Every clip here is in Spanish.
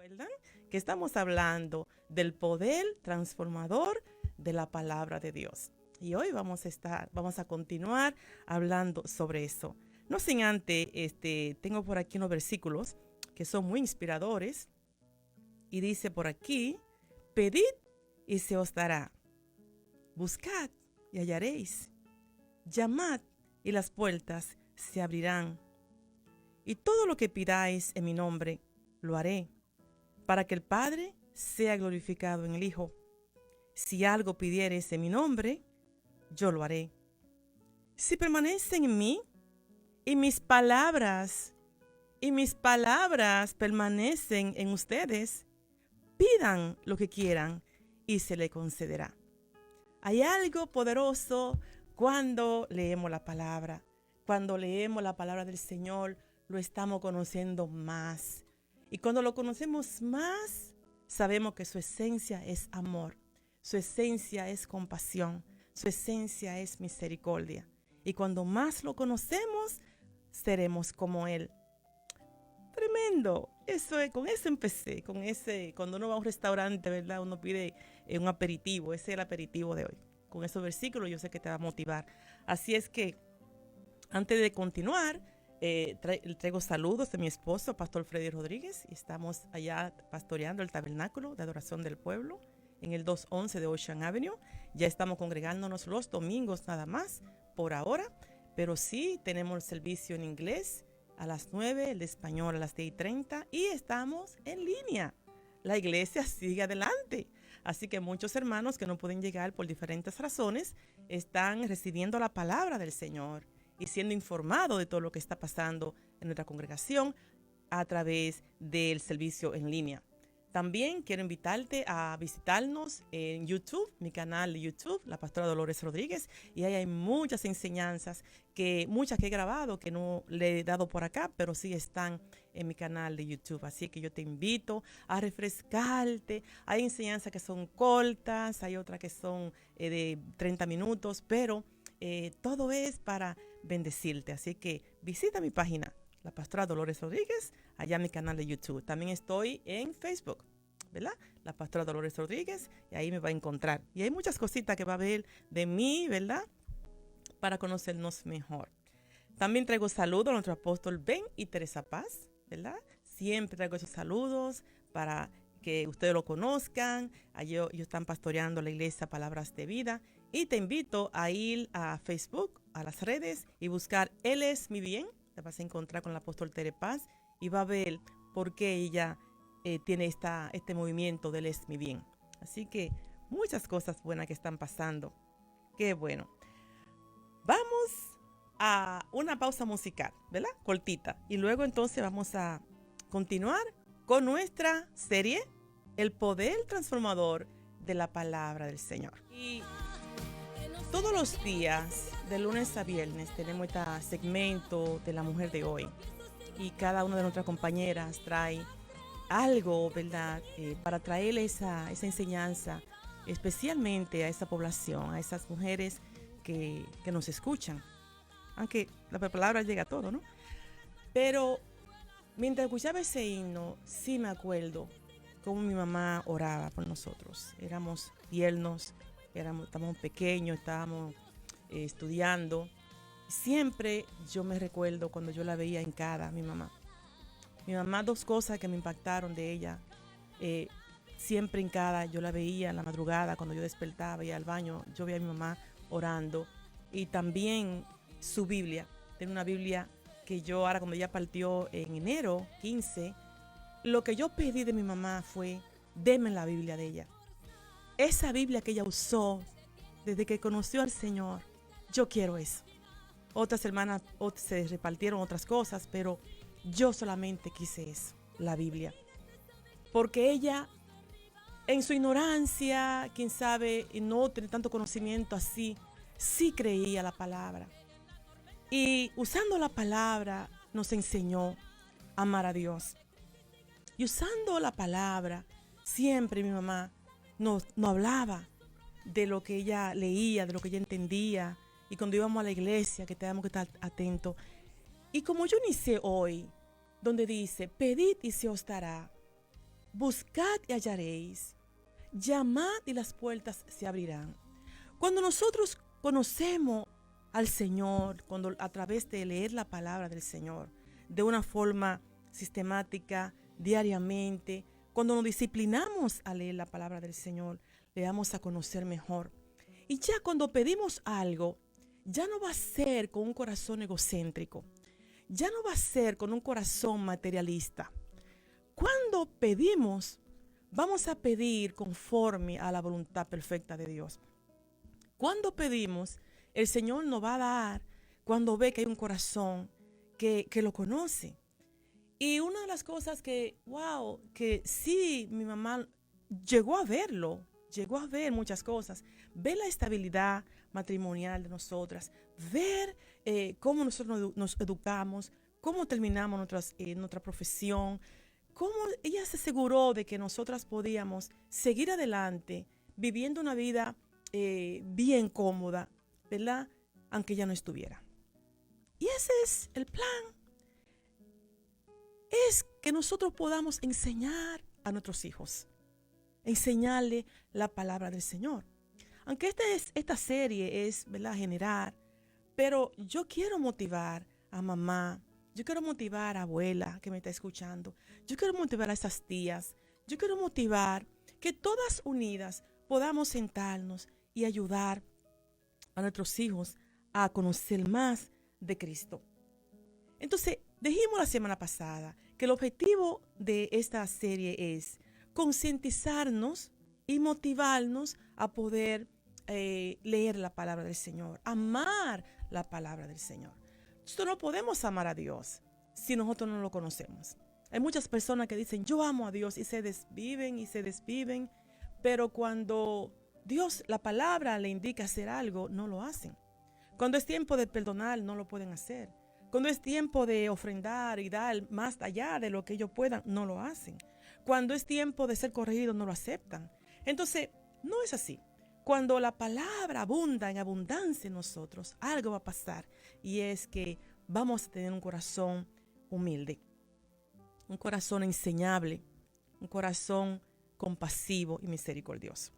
¿Recuerdan que estamos hablando del poder transformador de la palabra de Dios? Y hoy vamos a continuar hablando sobre eso. No sin antes, tengo por aquí unos versículos que son muy inspiradores y dice por aquí: pedid y se os dará, buscad y hallaréis, llamad y las puertas se abrirán. Y todo lo que pidáis en mi nombre, lo haré, para que el Padre sea glorificado en el Hijo. Si algo pidiereis en mi nombre, yo lo haré. Si permanecen en mí, y mis palabras permanecen en ustedes, pidan lo que quieran y se le concederá. Hay algo poderoso cuando leemos la palabra. Cuando leemos la palabra del Señor, lo estamos conociendo más. Y cuando lo conocemos más, sabemos que su esencia es amor, su esencia es compasión, su esencia es misericordia. Y cuando más lo conocemos, seremos como Él. Tremendo. Con eso empecé, cuando uno va a un restaurante, ¿verdad? Uno pide un aperitivo, ese es el aperitivo de hoy. Con esos versículos yo sé que te va a motivar. Así es que, antes de continuar, traigo saludos de mi esposo, Pastor Freddy Rodríguez, y estamos allá pastoreando el tabernáculo de adoración del pueblo en el 211 de Ocean Avenue. Ya estamos congregándonos los domingos nada más, por ahora, pero sí tenemos el servicio en inglés a las 9, el de español a las 10:30 y estamos en línea. La iglesia sigue adelante. Así que muchos hermanos que no pueden llegar por diferentes razones están recibiendo la palabra del Señor y siendo informados de todo lo que está pasando en nuestra congregación a través del servicio en línea. También quiero invitarte a visitarnos en YouTube, mi canal de YouTube, la pastora Dolores Rodríguez, y ahí hay muchas enseñanzas, muchas que he grabado, que no le he dado por acá, pero sí están en mi canal de YouTube. Así que yo te invito a refrescarte. Hay enseñanzas que son cortas, hay otras que son de 30 minutos, pero todo es para bendecirte. Así que visita mi página, la pastora Dolores Rodríguez, allá en mi canal de YouTube. También estoy en Facebook, ¿verdad? La pastora Dolores Rodríguez, y ahí me va a encontrar. Y hay muchas cositas que va a ver de mí, ¿verdad? Para conocernos mejor. También traigo saludos a nuestro apóstol Ben y Teresa Paz, ¿verdad? Siempre traigo esos saludos para que ustedes lo conozcan. Ellos están pastoreando la iglesia Palabras de Vida. Y te invito a ir a Facebook, a las redes, y buscar Él es mi bien. Te vas a encontrar con el apóstol Tere Paz y va a ver por qué ella tiene este movimiento de Él es mi bien. Así que muchas cosas buenas que están pasando. Qué bueno. Vamos a una pausa musical, ¿verdad? Cortita. Y luego entonces vamos a continuar con nuestra serie El poder transformador de la palabra del Señor. Y todos los días, de lunes a viernes, tenemos este segmento de la mujer de hoy. Y cada una de nuestras compañeras trae algo, ¿verdad? Para traerle esa enseñanza, especialmente a esa población, a esas mujeres que nos escuchan. Aunque la palabra llega a todo, ¿no? Pero mientras escuchaba ese himno, sí me acuerdo cómo mi mamá oraba por nosotros. Éramos tiernos, estábamos pequeños, estábamos estudiando. Siempre yo me recuerdo cuando yo la veía en cada, mi mamá. Mi mamá, dos cosas que me impactaron de ella. Siempre en cada, yo la veía en la madrugada, cuando yo despertaba, iba al baño, yo veía a mi mamá orando. Y también su Biblia. Tiene una Biblia que yo ahora, cuando ella partió en enero 15, lo que yo pedí de mi mamá fue: deme la Biblia de ella. Esa Biblia que ella usó desde que conoció al Señor, yo quiero eso. Otras hermanas se repartieron otras cosas, pero yo solamente quise eso, la Biblia. Porque ella, en su ignorancia, quién sabe, y no tiene tanto conocimiento así, sí creía la palabra. Y usando la palabra nos enseñó a amar a Dios. Y usando la palabra, siempre mi mamá nos hablaba de lo que ella leía, de lo que ella entendía. Y cuando íbamos a la iglesia, que teníamos que estar atentos. Y como yo inicié hoy, donde dice: pedid y se os dará, buscad y hallaréis, llamad y las puertas se abrirán. Cuando nosotros conocemos al Señor, cuando a través de leer la palabra del Señor, de una forma sistemática, diariamente, cuando nos disciplinamos a leer la palabra del Señor, le damos a conocer mejor. Y ya cuando pedimos algo, ya no va a ser con un corazón egocéntrico, ya no va a ser con un corazón materialista. Cuando pedimos, vamos a pedir conforme a la voluntad perfecta de Dios. Cuando pedimos, el Señor nos va a dar cuando ve que hay un corazón que lo conoce. Y una de las cosas que sí, mi mamá llegó a verlo, llegó a ver muchas cosas, ver la estabilidad matrimonial de nosotras, ver cómo nosotros nos educamos, cómo terminamos nuestra profesión, cómo ella se aseguró de que nosotras podíamos seguir adelante viviendo una vida bien cómoda, ¿verdad? Aunque ella no estuviera. Y ese es el plan. Es que nosotros podamos enseñar a nuestros hijos, enseñarle la palabra del Señor. Aunque esta serie es, ¿verdad?, generar, pero yo quiero motivar a mamá, yo quiero motivar a abuela que me está escuchando, yo quiero motivar a esas tías, yo quiero motivar que todas unidas podamos sentarnos y ayudar a nuestros hijos a conocer más de Cristo. Entonces, dijimos la semana pasada que el objetivo de esta serie es concientizarnos y motivarnos a poder leer la palabra del Señor, amar la palabra del Señor. Nosotros no podemos amar a Dios si nosotros no lo conocemos. Hay muchas personas que dicen, yo amo a Dios, y se desviven, pero cuando Dios, la palabra le indica hacer algo, no lo hacen. Cuando es tiempo de perdonar, no lo pueden hacer. Cuando es tiempo de ofrendar y dar más allá de lo que ellos puedan, no lo hacen. Cuando es tiempo de ser corregidos, no lo aceptan. Entonces, no es así. Cuando la palabra abunda en abundancia en nosotros, algo va a pasar. Y es que vamos a tener un corazón humilde, un corazón enseñable, un corazón compasivo y misericordioso.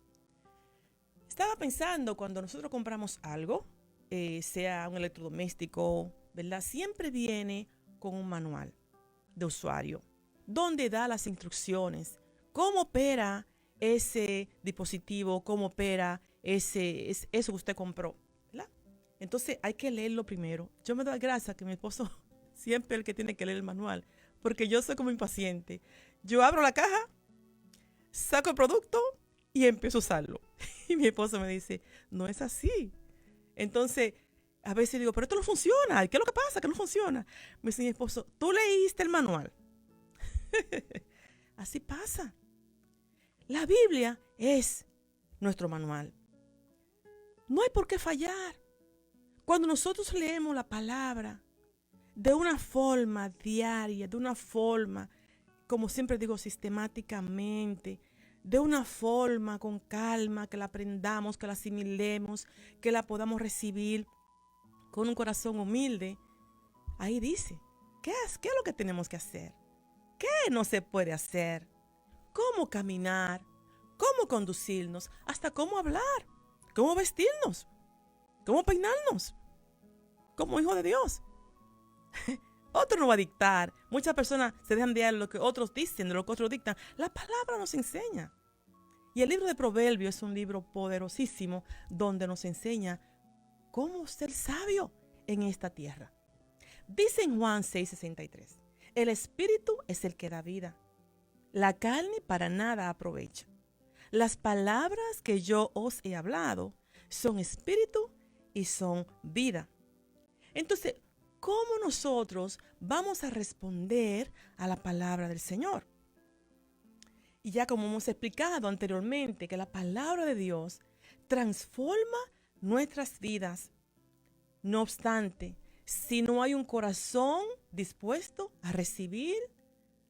Estaba pensando, cuando nosotros compramos algo, sea un electrodoméstico, ¿verdad?, siempre viene con un manual de usuario donde da las instrucciones, cómo opera ese dispositivo, cómo opera eso que usted compró, ¿verdad? Entonces hay que leerlo primero. Yo me doy gracias que mi esposo siempre es el que tiene que leer el manual, porque yo soy como impaciente. Yo abro la caja, saco el producto y empiezo a usarlo. Y mi esposo me dice, no es así. Entonces, a veces digo, pero esto no funciona. ¿Qué es lo que pasa? Que no funciona. Me dice mi esposo, ¿tú leíste el manual? Así pasa. La Biblia es nuestro manual. No hay por qué fallar. Cuando nosotros leemos la palabra de una forma diaria, de una forma, como siempre digo, sistemáticamente, de una forma con calma, que la aprendamos, que la asimilemos, que la podamos recibir con un corazón humilde, ahí dice, ¿qué es lo que tenemos que hacer? ¿Qué no se puede hacer? ¿Cómo caminar? ¿Cómo conducirnos? Hasta cómo hablar, cómo vestirnos, cómo peinarnos, como hijo de Dios. Otro no va a dictar. Muchas personas se dejan de lo que otros dicen, de lo que otros dictan. La palabra nos enseña. Y el libro de Proverbios es un libro poderosísimo donde nos enseña cómo ser sabio en esta tierra. Dice en Juan 6:63, el espíritu es el que da vida. La carne para nada aprovecha. Las palabras que yo os he hablado son espíritu y son vida. Entonces, ¿cómo nosotros vamos a responder a la palabra del Señor? Y ya como hemos explicado anteriormente, que la palabra de Dios transforma nuestras vidas. No obstante, si no hay un corazón dispuesto a recibir,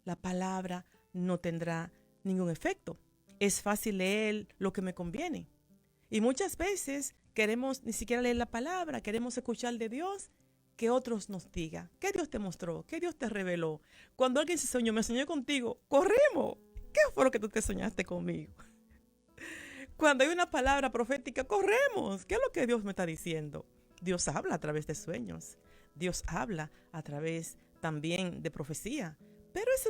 la palabra no tendrá ningún efecto. Es fácil leer lo que me conviene. Y muchas veces queremos ni siquiera leer la palabra, queremos escuchar de Dios, que otros nos digan. ¿Qué Dios te mostró? ¿Qué Dios te reveló? Cuando alguien se soñó, me soñé contigo, corremos ¿Qué fue lo que tú te soñaste conmigo? Cuando hay una palabra profética, corremos. ¿Qué es lo que Dios me está diciendo? Dios habla a través de sueños. Dios habla a través también de profecía. Pero esa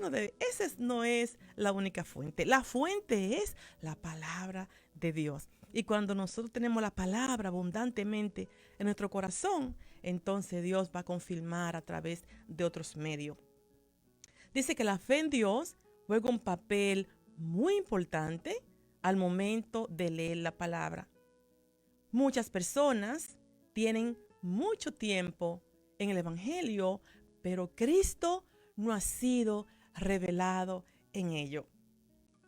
no es la única fuente. La fuente es la palabra de Dios. Y cuando nosotros tenemos la palabra abundantemente en nuestro corazón, entonces Dios va a confirmar a través de otros medios. Dice que la fe en Dios juega un papel muy importante al momento de leer la palabra. Muchas personas tienen mucho tiempo en el Evangelio, pero Cristo no ha sido revelado en ello.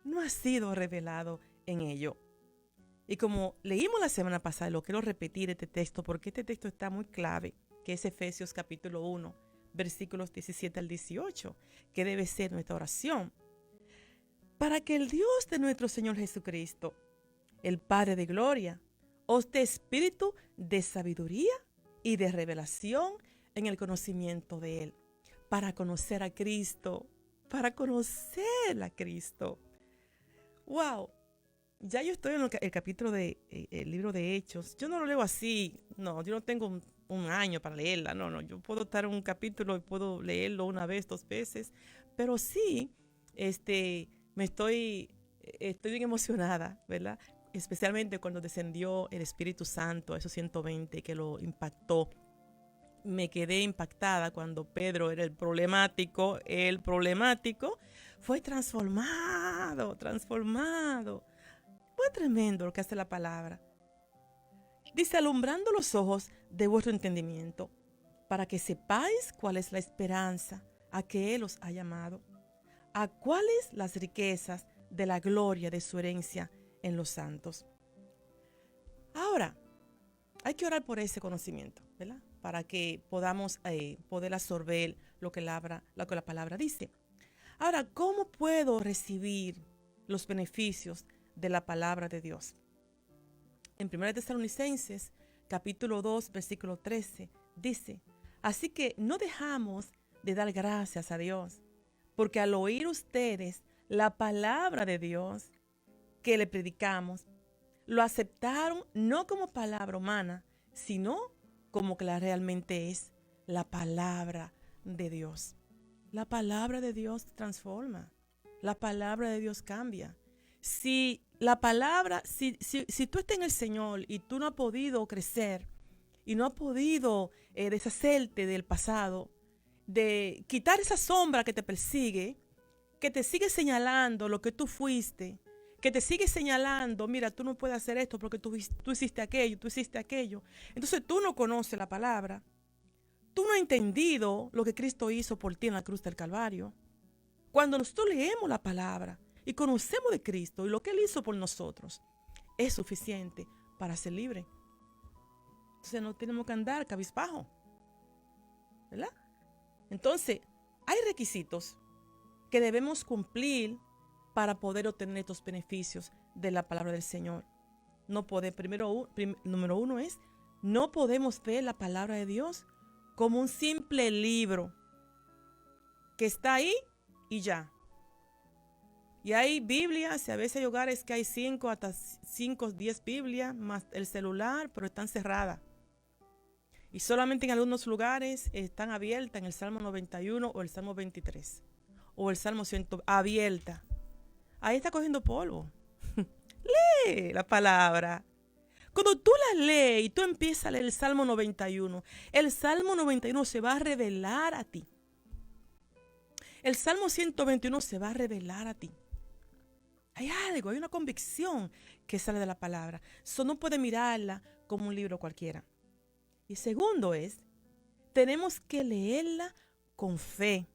No ha sido revelado en ello. Y como leímos la semana pasada, lo quiero repetir este texto porque este texto está muy clave, que es Efesios capítulo 1, versículos 17 al 18, que debe ser nuestra oración. Para que el Dios de nuestro Señor Jesucristo, el Padre de gloria, os dé espíritu de sabiduría y de revelación en el conocimiento de Él, para conocer a Cristo, para conocer a Cristo. ¡Wow! Ya yo estoy en el capítulo del libro de Hechos. Yo no lo leo así. No, yo no tengo un año para leerla. No, yo puedo estar en un capítulo y puedo leerlo una vez, 2 veces. Pero sí, estoy bien emocionada, ¿verdad? Especialmente cuando descendió el Espíritu Santo, esos 120 que lo impactó. Me quedé impactada cuando Pedro era el problemático fue transformado. Fue tremendo lo que hace la palabra. Dice, alumbrando los ojos de vuestro entendimiento, para que sepáis cuál es la esperanza a que Él os ha llamado, a cuáles las riquezas de la gloria de su herencia en los santos. Ahora, hay que orar por ese conocimiento, ¿verdad? Para que podamos poder absorber lo que la palabra dice. Ahora, ¿cómo puedo recibir los beneficios de la palabra de Dios? En 1 Tesalonicenses, capítulo 2, versículo 13, dice, así que no dejamos de dar gracias a Dios, porque al oír ustedes la palabra de Dios que le predicamos, lo aceptaron no como palabra humana, sino como que la realmente es la palabra de Dios. La palabra de Dios transforma. La palabra de Dios cambia. Si tú estás en el Señor y tú no has podido crecer y no has podido deshacerte del pasado, de quitar esa sombra que te persigue, que te sigue señalando lo que tú fuiste, que te sigue señalando, mira, tú no puedes hacer esto porque tú hiciste aquello. Entonces tú no conoces la palabra. Tú no has entendido lo que Cristo hizo por ti en la cruz del Calvario. Cuando nosotros leemos la palabra y conocemos de Cristo y lo que Él hizo por nosotros, es suficiente para ser libre. Entonces no tenemos que andar cabizbajo, ¿verdad? Entonces, hay requisitos que debemos cumplir para poder obtener estos beneficios de la palabra del Señor. Número uno es, no podemos ver la palabra de Dios como un simple libro que está ahí y ya. Y hay Biblias, y a veces hay hogares que hay 5 hasta 5, 10 Biblias, más el celular, pero están cerradas. Y solamente en algunos lugares están abiertas en el Salmo 91 o el Salmo 23. O el Salmo 100, abierta. Ahí está cogiendo polvo. Lee la palabra. Cuando tú la lees y tú empiezas a leer el Salmo 91, el Salmo 91 se va a revelar a ti. El Salmo 121 se va a revelar a ti. Hay algo, hay una convicción que sale de la palabra. Eso no puede mirarla como un libro cualquiera. Y segundo es, tenemos que leerla con fe.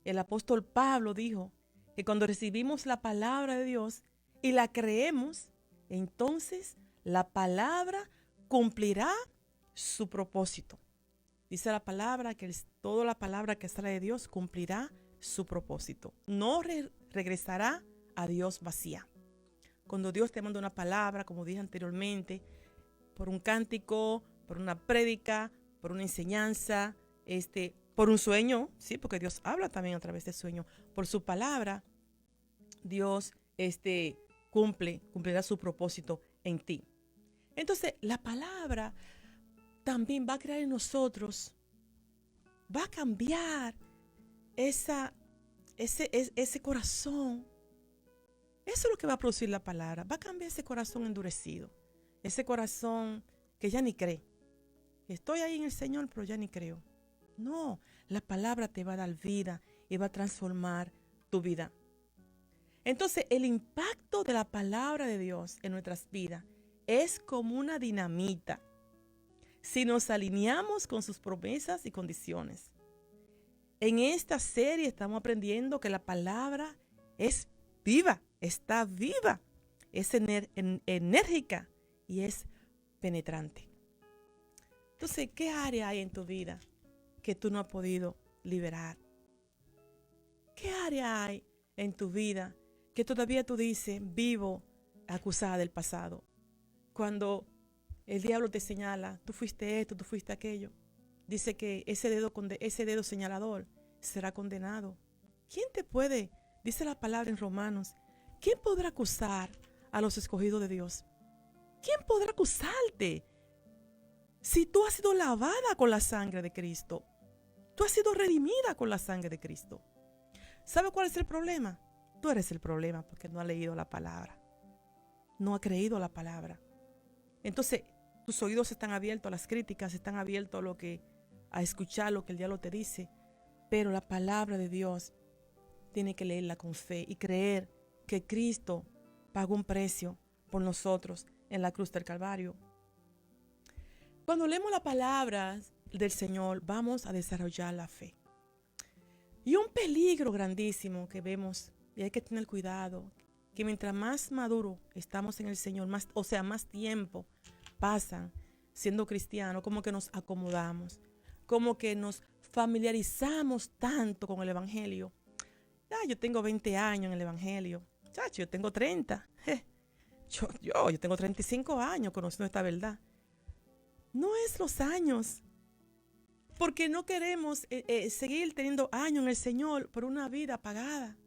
El apóstol Pablo dijo que cuando recibimos la palabra de Dios y la creemos, entonces la palabra cumplirá su propósito. Dice la palabra que toda la palabra que sale de Dios cumplirá su propósito. No regresará a Dios vacía. Cuando Dios te manda una palabra, como dije anteriormente, por un cántico, por una prédica, por una enseñanza, por un sueño, sí, porque Dios habla también a través de sueño, por su palabra, Dios cumplirá su propósito en ti. Entonces, la palabra también va a crear en nosotros, va a cambiar ese corazón. Eso es lo que va a producir la palabra. Va a cambiar ese corazón endurecido, ese corazón que ya ni cree. Estoy ahí en el Señor, pero ya ni creo. No, la palabra te va a dar vida y va a transformar tu vida. Entonces, el impacto de la palabra de Dios en nuestras vidas es como una dinamita si nos alineamos con sus promesas y condiciones. En esta serie estamos aprendiendo que la palabra es viva, está viva, es enérgica y es penetrante. Entonces, ¿qué área hay en tu vida que tú no has podido liberar? ¿Qué área hay en tu vida que todavía tú dices, vivo acusada del pasado? Cuando el diablo te señala, tú fuiste esto, tú fuiste aquello. Dice que ese dedo señalador será condenado. ¿Quién te puede? Dice la palabra en Romanos. ¿Quién podrá acusar a los escogidos de Dios? ¿Quién podrá acusarte? Si tú has sido lavada con la sangre de Cristo, tú has sido redimida con la sangre de Cristo. ¿Sabe cuál es el problema? Tú eres el problema porque no has leído la palabra. No has creído la palabra. Entonces, tus oídos están abiertos a las críticas, están abiertos a escuchar lo que el diablo te dice. Pero la palabra de Dios tiene que leerla con fe y creer que Cristo pagó un precio por nosotros en la cruz del Calvario. Cuando leemos la palabra del Señor, vamos a desarrollar la fe. Y un peligro grandísimo que vemos, y hay que tener cuidado, que mientras más maduro estamos en el Señor, más tiempo pasan siendo cristianos, como que nos acomodamos, como que nos familiarizamos tanto con el Evangelio. Yo tengo 20 años en el Evangelio. Chacho, yo tengo 30. Yo tengo 35 años conociendo esta verdad. No es los años. Porque no queremos seguir teniendo años en el Señor por una vida apagada.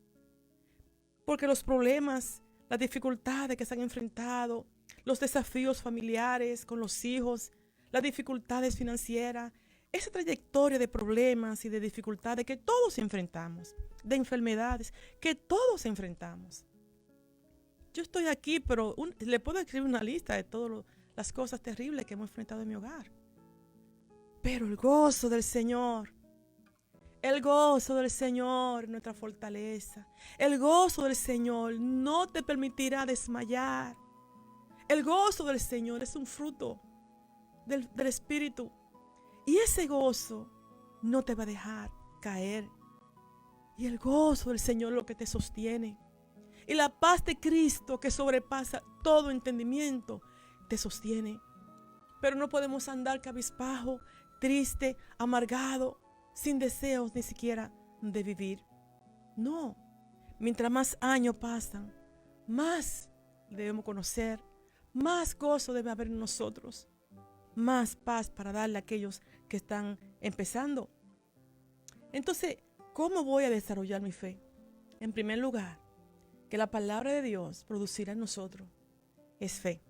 Porque los problemas, las dificultades que se han enfrentado, los desafíos familiares con los hijos, las dificultades financieras, esa trayectoria de problemas y de dificultades que todos enfrentamos, de enfermedades que todos enfrentamos. Yo estoy aquí, pero le puedo escribir una lista de todas las cosas terribles que hemos enfrentado en mi hogar. Pero el gozo del Señor, nuestra fortaleza. El gozo del Señor no te permitirá desmayar. El gozo del Señor es un fruto del Espíritu. Y ese gozo no te va a dejar caer. Y el gozo del Señor es lo que te sostiene. Y la paz de Cristo que sobrepasa todo entendimiento te sostiene. Pero no podemos andar cabizbajo, triste, amargado, sin deseos ni siquiera de vivir. No. Mientras más años pasan, más debemos conocer, más gozo debe haber en nosotros, más paz para darle a aquellos que están empezando. Entonces, ¿cómo voy a desarrollar mi fe? En primer lugar, que la palabra de Dios producirá en nosotros es fe.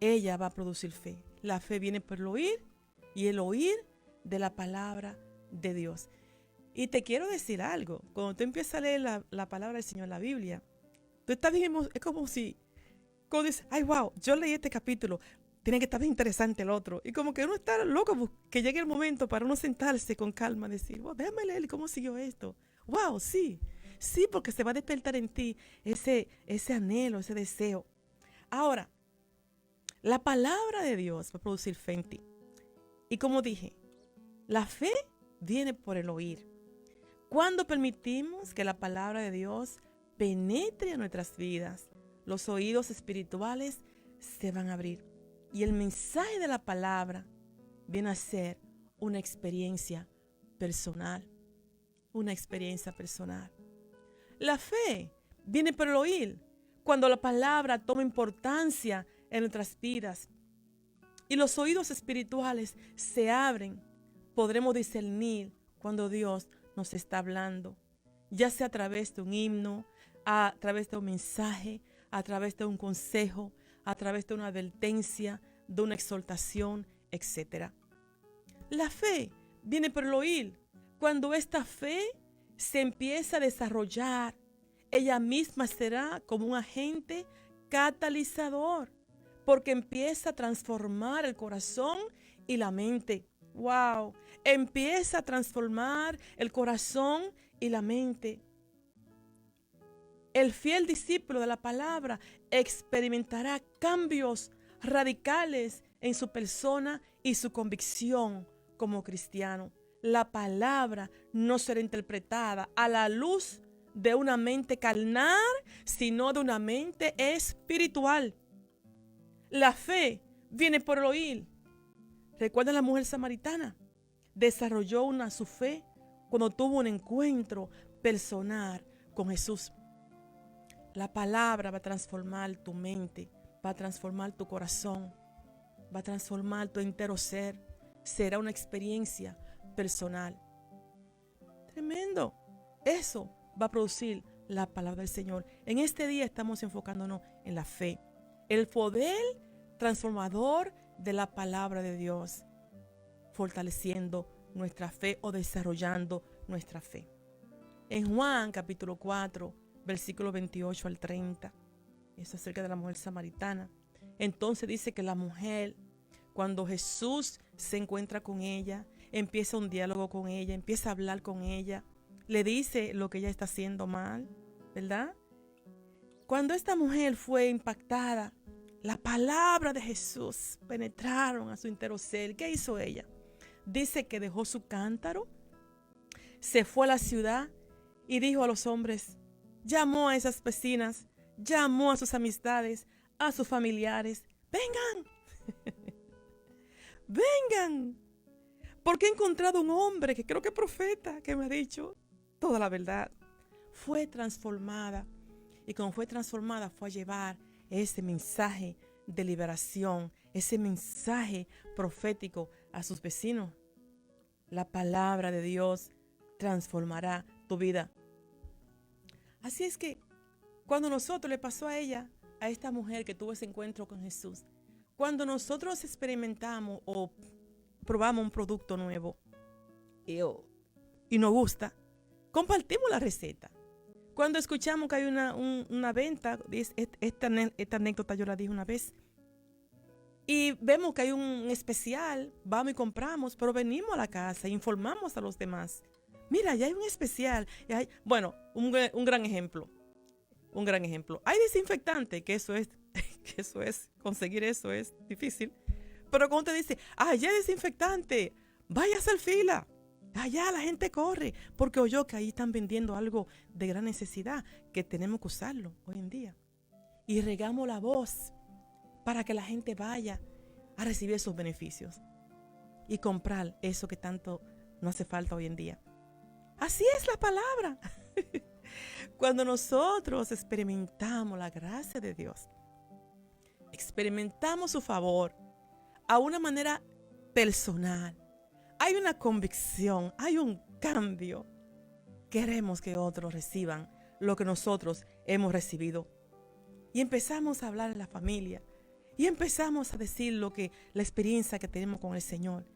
Ella va a producir fe. La fe viene por el oír y el oír de la palabra de Dios. Y te quiero decir algo. Cuando tú empiezas a leer la palabra del Señor en la Biblia, tú estás bien, es como si, cuando dices, ay, wow, yo leí este capítulo, tiene que estar bien interesante el otro. Y como que uno está loco que llegue el momento para uno sentarse con calma y decir, wow, déjame leer cómo siguió esto. Wow, sí, porque se va a despertar en ti ese anhelo, ese deseo. Ahora, la palabra de Dios va a producir fe en ti. Y como dije, la fe viene por el oír. Cuando permitimos que la palabra de Dios penetre en nuestras vidas, los oídos espirituales se van a abrir. Y el mensaje de la palabra viene a ser una experiencia personal. Una experiencia personal. La fe viene por el oír. Cuando la palabra toma importancia en nuestras vidas y los oídos espirituales se abren, podremos discernir cuando Dios nos está hablando, ya sea a través de un himno, a través de un mensaje, a través de un consejo, a través de una advertencia, de una exhortación, etc. La fe viene por el oír. Cuando esta fe se empieza a desarrollar, ella misma será como un agente catalizador, porque empieza a transformar el corazón y la mente. ¡Wow! Empieza a transformar el corazón y la mente. El fiel discípulo de la palabra experimentará cambios radicales en su persona y su convicción como cristiano. La palabra no será interpretada a la luz de una mente carnal, sino de una mente espiritual. La fe viene por el oír. ¿Recuerdan la mujer samaritana? Desarrolló su fe cuando tuvo un encuentro personal con Jesús. La palabra va a transformar tu mente, va a transformar tu corazón, va a transformar tu entero ser. Será una experiencia personal. Tremendo. Eso va a producir la palabra del Señor. En este día estamos enfocándonos en la fe, el poder transformador de la palabra de Dios, fortaleciendo nuestra fe o desarrollando nuestra fe. En Juan capítulo 4, versículo 28 al 30, eso acerca de la mujer samaritana. Entonces dice que la mujer, cuando Jesús se encuentra con ella, empieza un diálogo con ella, empieza a hablar con ella, le dice lo que ella está haciendo mal, ¿verdad? Cuando esta mujer fue impactada, la palabra de Jesús penetraron a su entero ser. ¿Qué hizo ella? Dice que dejó su cántaro, se fue a la ciudad y dijo a los hombres, llamó a esas vecinas, llamó a sus amistades, a sus familiares, vengan, vengan, porque he encontrado un hombre que creo que es profeta, que me ha dicho toda la verdad. Fue transformada, y cuando fue transformada fue a llevar ese mensaje de liberación, ese mensaje profético a sus vecinos. La palabra de Dios transformará tu vida. Así es que cuando nosotros le pasó a ella, a esta mujer que tuvo ese encuentro con Jesús, cuando nosotros experimentamos o probamos un producto nuevo y nos gusta, compartimos la receta. Cuando escuchamos que hay una venta, esta anécdota yo la dije una vez, y vemos que hay un especial, vamos y compramos, pero venimos a la casa e informamos a los demás. Mira, ya hay un especial. Bueno, un gran ejemplo. Un gran ejemplo. Hay desinfectante, que eso es, conseguir eso es difícil. Pero cuando te dice, ya hay desinfectante, vaya a hacer fila. Allá la gente corre, porque oyó que ahí están vendiendo algo de gran necesidad, que tenemos que usarlo hoy en día. Y regamos la voz para que la gente vaya a recibir esos beneficios y comprar eso que tanto no hace falta hoy en día. Así es la palabra. Cuando nosotros experimentamos la gracia de Dios, experimentamos su favor a una manera personal, hay una convicción, hay un cambio. Queremos que otros reciban lo que nosotros hemos recibido. Y empezamos a hablar en la familia. Y empezamos a decir la experiencia que tenemos con el Señor.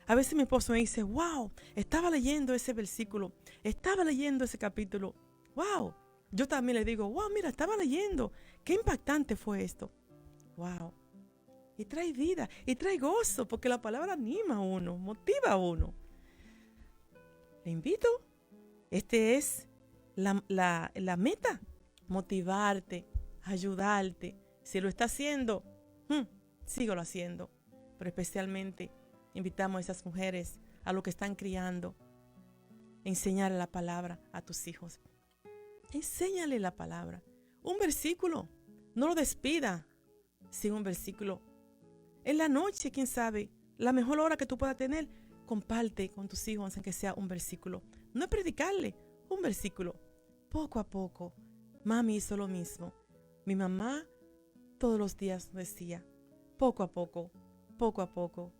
A veces mi esposo me dice, wow, estaba leyendo ese versículo, estaba leyendo ese capítulo. Wow. Yo también le digo, wow, mira, estaba leyendo. Qué impactante fue esto. Wow. Y trae vida, y trae gozo, porque la palabra anima a uno, motiva a uno. Le invito, este es la meta, motivarte, ayudarte. Si lo está haciendo, síguelo haciendo. Pero especialmente invitamos a esas mujeres, a los que están criando, enseñarle la palabra a tus hijos. Enséñale la palabra. Un versículo, no lo despida sin un versículo. En la noche, quién sabe, la mejor hora que tú puedas tener, comparte con tus hijos, aunque sea un versículo. No es predicarle, un versículo. Poco a poco, mami hizo lo mismo. Mi mamá todos los días decía, poco a poco, poco a poco.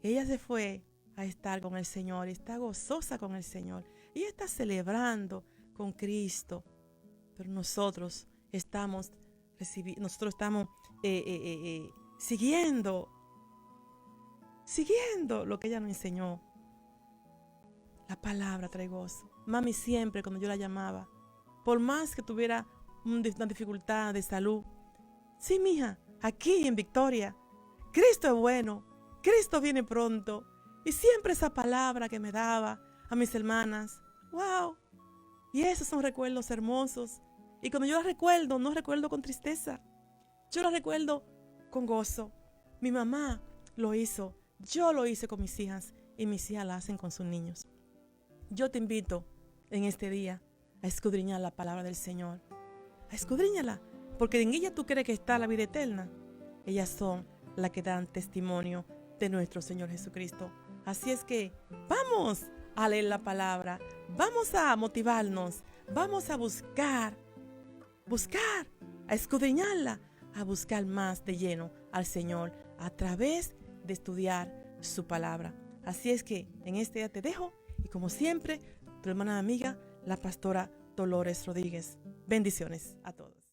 Ella se fue a estar con el Señor, está gozosa con el Señor. Ella está celebrando con Cristo. pero nosotros estamos siguiendo lo que ella nos enseñó. La palabra trae gozo. Mami siempre, cuando yo la llamaba, por más que tuviera una dificultad de salud, sí, mija, aquí en Victoria, Cristo es bueno, Cristo viene pronto. Y siempre esa palabra que me daba a mis hermanas, wow. Y esos son recuerdos hermosos. Y cuando yo las recuerdo, no recuerdo con tristeza, yo las recuerdo con gozo. Mi mamá lo hizo, yo lo hice con mis hijas y mis hijas la hacen con sus niños. Yo te invito en este día a escudriñar la palabra del Señor. A escudriñarla, porque en ella tú crees que está la vida eterna. Ellas son las que dan testimonio de nuestro Señor Jesucristo. Así es que vamos a leer la palabra, vamos a motivarnos, vamos a buscar, a escudriñarla, a buscar más de lleno al Señor a través de estudiar su palabra. Así es que en este día te dejo y como siempre, tu hermana amiga, la pastora Dolores Rodríguez. Bendiciones a todos.